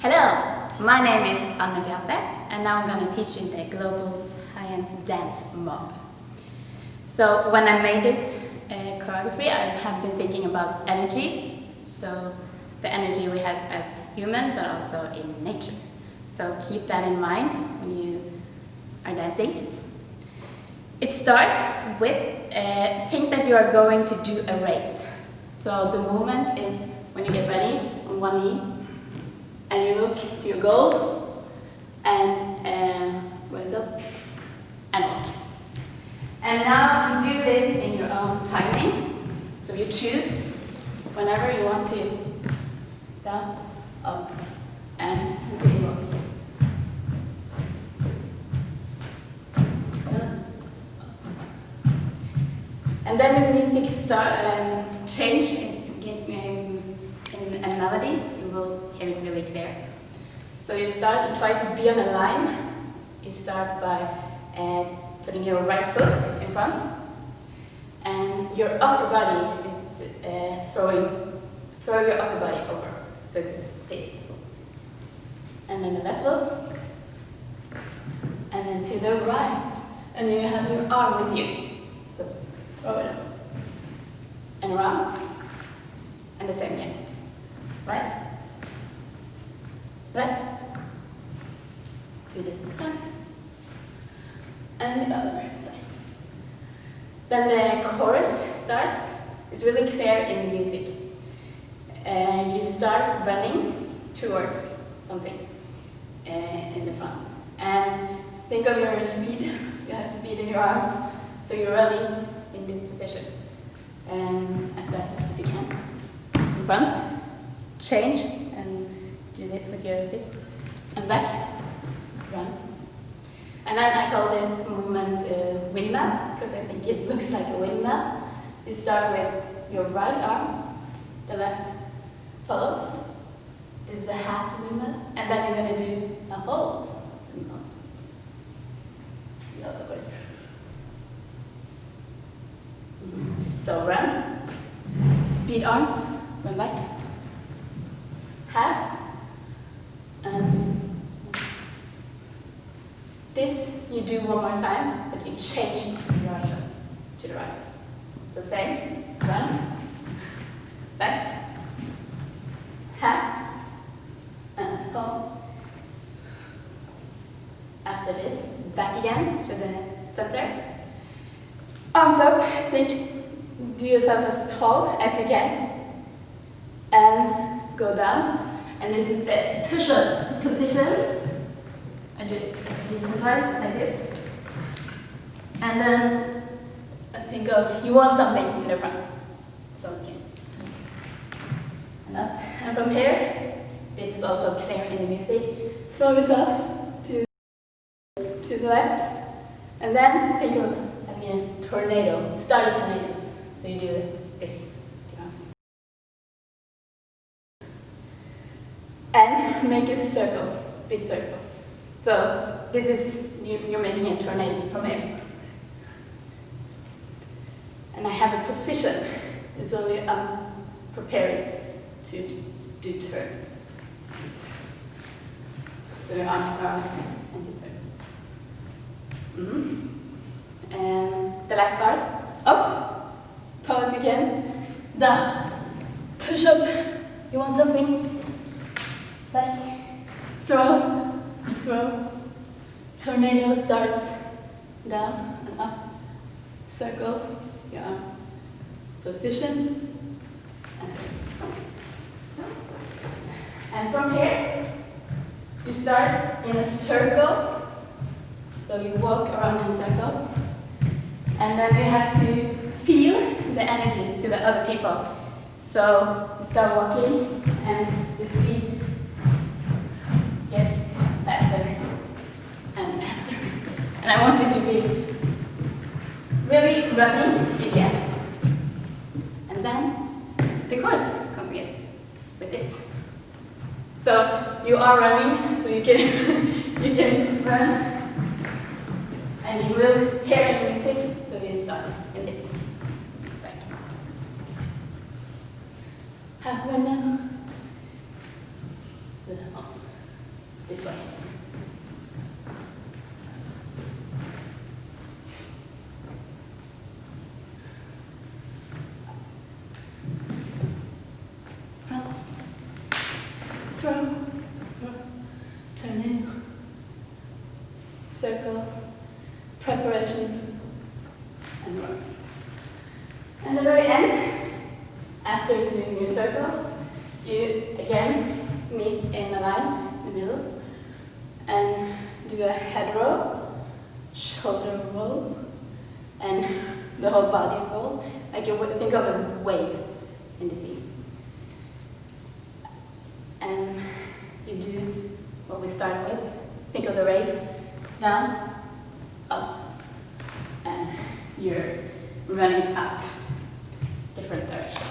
Hello, my name is Untitled and now I'm going to teach you the global science dance mob. So when I made this choreography, I have been thinking about energy. So the energy we have as human, but also in nature. So keep that in mind when you are dancing. It starts with think that you are going to do a race. So the movement is when you get ready on one knee and you look to your goal and raise up and walk. And now you do this in your own timing. So you choose whenever you want to down, up, and continue walking. And then the music change in a melody, you will hear it really clear. So you start and try to be on a line. You start by putting your right foot in front, and your upper body is throw your upper body over. So it's this. And then the left foot, and then to the right, and you have your arm with you. So throw it up and around, and the same again. Right, left, to this side, and the other side. Then the chorus starts. It's really clear in the music. You start running towards something in the front. And think of your speed. You have speed in your arms, so you're running in this position as fast as you can. In front. Change and do this with your fist and back, run. And then I call this movement windmill because I think it looks like a windmill. You start with your right arm, the left follows. This is a half windmill, and then you're going to do a whole windmill. The other way. So run, speed arms, run back. Half, this you do one more time, but you change your arm to the right. So same, run, back, half, and home. After this, back again to the center. Arms up, do yourself as tall as you can, and go down. And this is the push-up position. I do it like this. And then think of, you want something in the front. So okay. And up. And from here, this is also clear in the music. Throw yourself to the left. And then think of having a tornado. Start a tornado. So you do this. And make a circle, big circle. So this is, you're making a tornado from here. And I have a position. It's only I'm preparing to do turns. So your arms are out and you circle. And the last part, up, tall as you can, down, push up. You want something? Back, throw, tornado starts down and up, circle your arms, position, and from here, you start in a circle, so you walk around in a circle, and then you have to feel the energy to the other people. So you start walking, and the speed gets faster and faster. And I want you to be really running again. And then the chorus comes again with this. So you are running, so you can run, and you will hear the music. So you start in this. Back. Half windmill. very end, after doing your circles, you again meet in a line in the middle and do a head roll, shoulder roll, and the whole body roll. Like you would think of a wave in the sea. And you do what we started with. Think of the race. Down, up, and you're running out different directions.